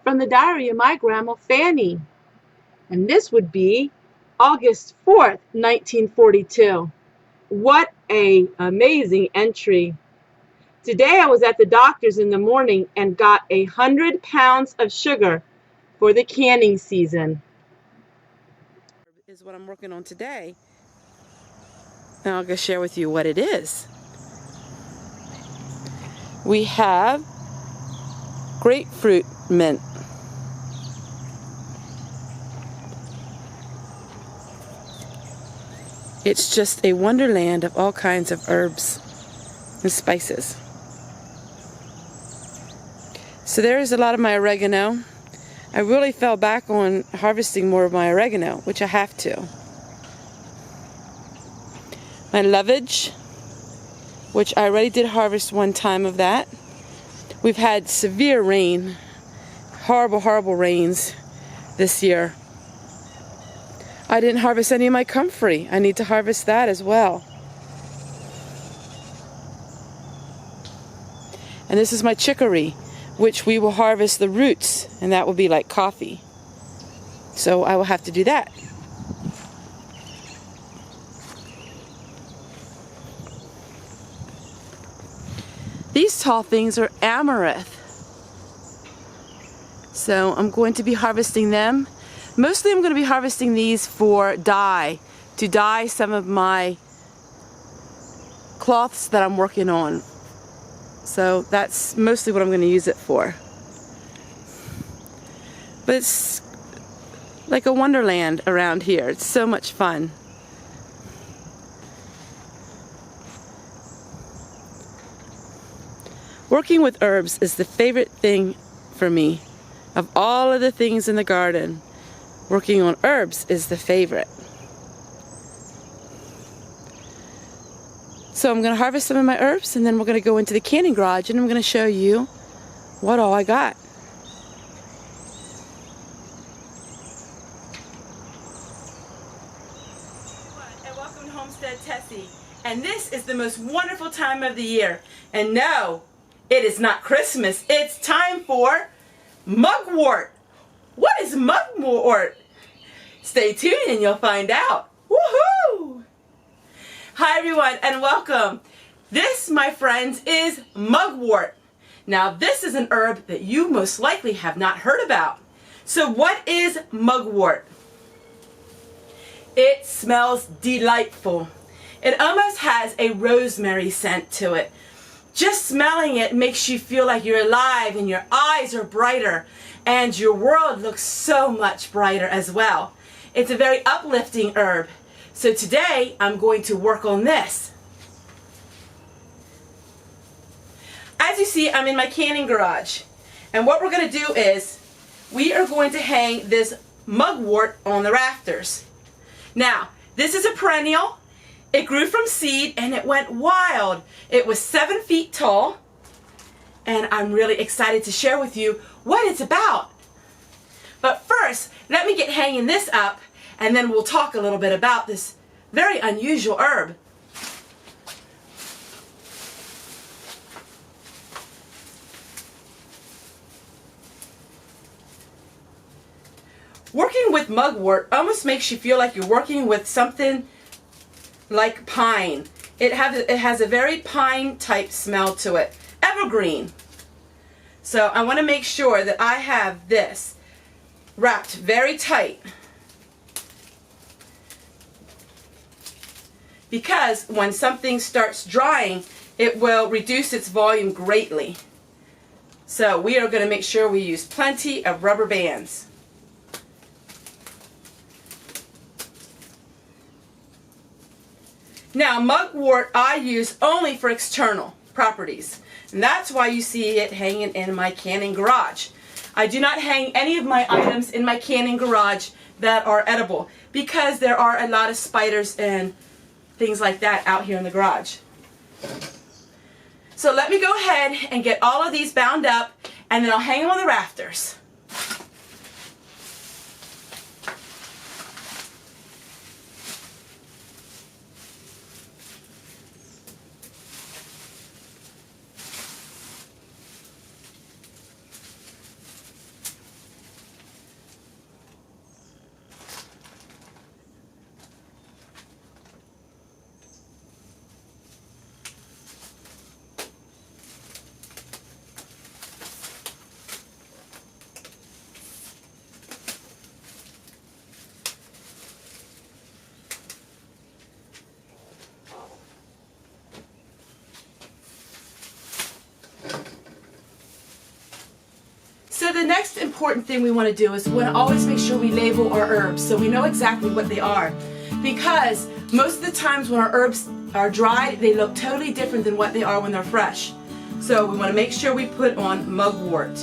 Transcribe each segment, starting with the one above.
from the diary of my Grandma Fanny. And this would be August 4th, 1942. What an amazing entry. Today I was at the doctor's in the morning and got 100 pounds of sugar for the canning season. Is what I'm working on today. And I'll go share with you what it is. We have grapefruit mint. It's just a wonderland of all kinds of herbs and spices. So there's a lot of my oregano. I really fell back on harvesting more of my oregano, which I have to. My lovage, which I already did harvest one time of that. We've had severe rain, horrible, horrible rains this year. I didn't harvest any of my comfrey. I need to harvest that as well. And this is my chicory, which we will harvest the roots, and that will be like coffee. So I will have to do that. These tall things are amaranth. So I'm going to be harvesting them. Mostly I'm going to be harvesting these for dye, to dye some of my cloths that I'm working on. So that's mostly what I'm going to use it for. But it's like a wonderland around here. It's so much fun. Working with herbs is the favorite thing for me. Of all of the things in the garden, working on herbs is the favorite. So I'm going to harvest some of my herbs, and then we're going to go into the canning garage, and I'm going to show you what all I got. And welcome to Homestead Tessie. And this is the most wonderful time of the year. And no, it is not Christmas. It's time for Mugwort. What is Mugwort? Stay tuned and you'll find out. Woohoo! Hi everyone and welcome. This, my friends, is Mugwort. Now this is an herb that you most likely have not heard about. So what is Mugwort? It smells delightful. It almost has a rosemary scent to it. Just smelling it makes you feel like you're alive and your eyes are brighter and your world looks so much brighter as well. It's a very uplifting herb. So today I'm going to work on this. As you see, I'm in my canning garage. And what we're going to do is we are going to hang this mugwort on the rafters. Now, this is a perennial. It grew from seed and it went wild. It was 7 feet tall, and I'm really excited to share with you what it's about. But first, let me get hanging this up, and then we'll talk a little bit about this very unusual herb. Working with mugwort almost makes you feel like you're working with something like pine. It has a very pine type smell to it. Evergreen. So I want to make sure that I have this wrapped very tight, because when something starts drying, it will reduce its volume greatly. So we are going to make sure we use plenty of rubber bands. Now, mugwort I use only for external properties, and that's why you see it hanging in my canning garage. I do not hang any of my items in my canning garage that are edible, because there are a lot of spiders and things like that out here in the garage. So let me go ahead and get all of these bound up, and then I'll hang them on the rafters. the next important thing we want to do is we want to always make sure we label our herbs so we know exactly what they are. Because most of the times when our herbs are dried, they look totally different than what they are when they're fresh. So we want to make sure we put on mugwort.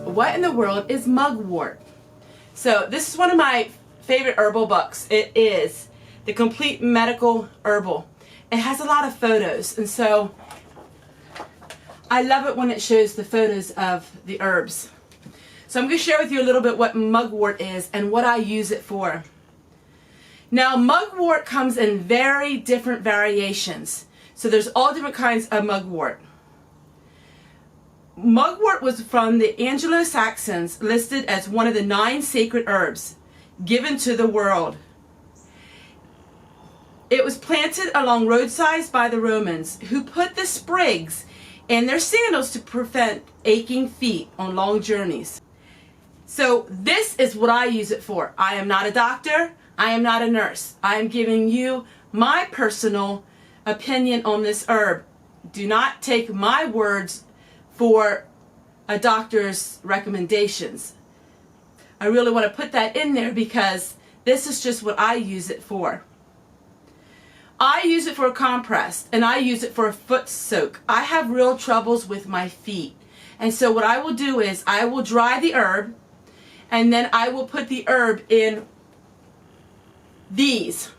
What in the world is mugwort? So this is one of my favorite herbal books. It is the Complete Medical Herbal. It has a lot of photos, and so I love it when it shows the photos of the herbs. So I'm going to share with you a little bit what mugwort is and what I use it for. Now mugwort comes in very different variations. So there's all different kinds of mugwort. Mugwort was from the Anglo-Saxons, listed as one of the 9 sacred herbs given to the world. It was planted along roadsides by the Romans, who put the sprigs in their sandals to prevent aching feet on long journeys. So this is what I use it for. I am not a doctor. I am not a nurse. I am giving you my personal opinion on this herb. Do not take my words for a doctor's recommendations. I really want to put that in there because this is just what I use it for. I use it for a compress, and I use it for a foot soak. I have real troubles with my feet, and so what I will do is I will dry the herb, and then I will put the herb in these.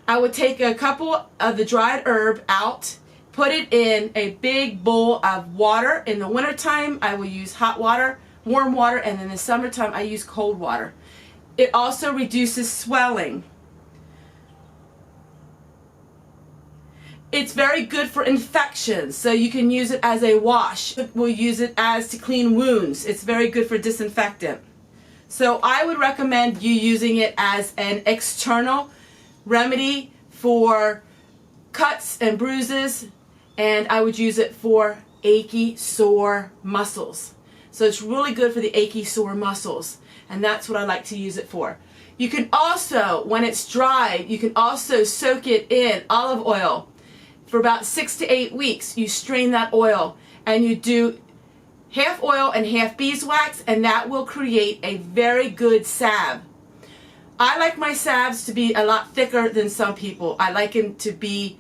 I would take a couple of the dried herb out, put it in a big bowl of water. In the wintertime, I will use hot water, warm water, and in the summertime, I use cold water. It also reduces swelling. It's very good for infections, so you can use it as a wash. We'll use it as to clean wounds. It's very good for disinfectant. So I would recommend you using it as an external remedy for cuts and bruises, and I would use it for achy, sore muscles. So it's really good for the achy, sore muscles, and that's what I like to use it for. You can also, when it's dry, you can also soak it in olive oil for about 6 to 8 weeks. You strain that oil and you do half oil and half beeswax, and that will create a very good salve. I like my salves to be a lot thicker than some people. I like them to be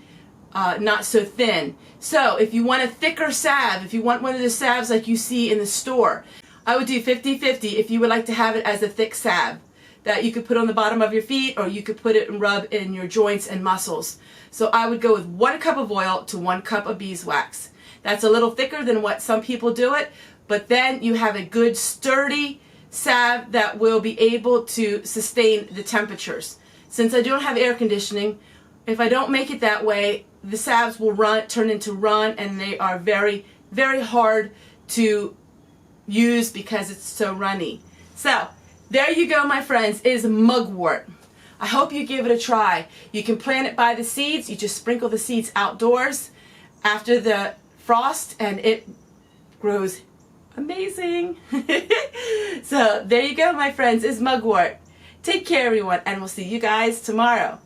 not so thin. So if you want a thicker salve, if you want one of the salves like you see in the store, I would do 50-50 if you would like to have it as a thick salve that you could put on the bottom of your feet, or you could put it and rub in your joints and muscles. So I would go with 1 cup of oil to 1 cup of beeswax. That's a little thicker than what some people do it, but then you have a good sturdy salve that will be able to sustain the temperatures. Since I don't have air conditioning, if I don't make it that way, the salves will turn into run, and they are very, very hard to use because it's so runny. So there you go, my friends, is mugwort. I hope you give it a try. You can plant it by the seeds. You just sprinkle the seeds outdoors after the frost, and it grows amazing. So there you go, my friends, is mugwort. Take care, everyone, and we'll see you guys tomorrow.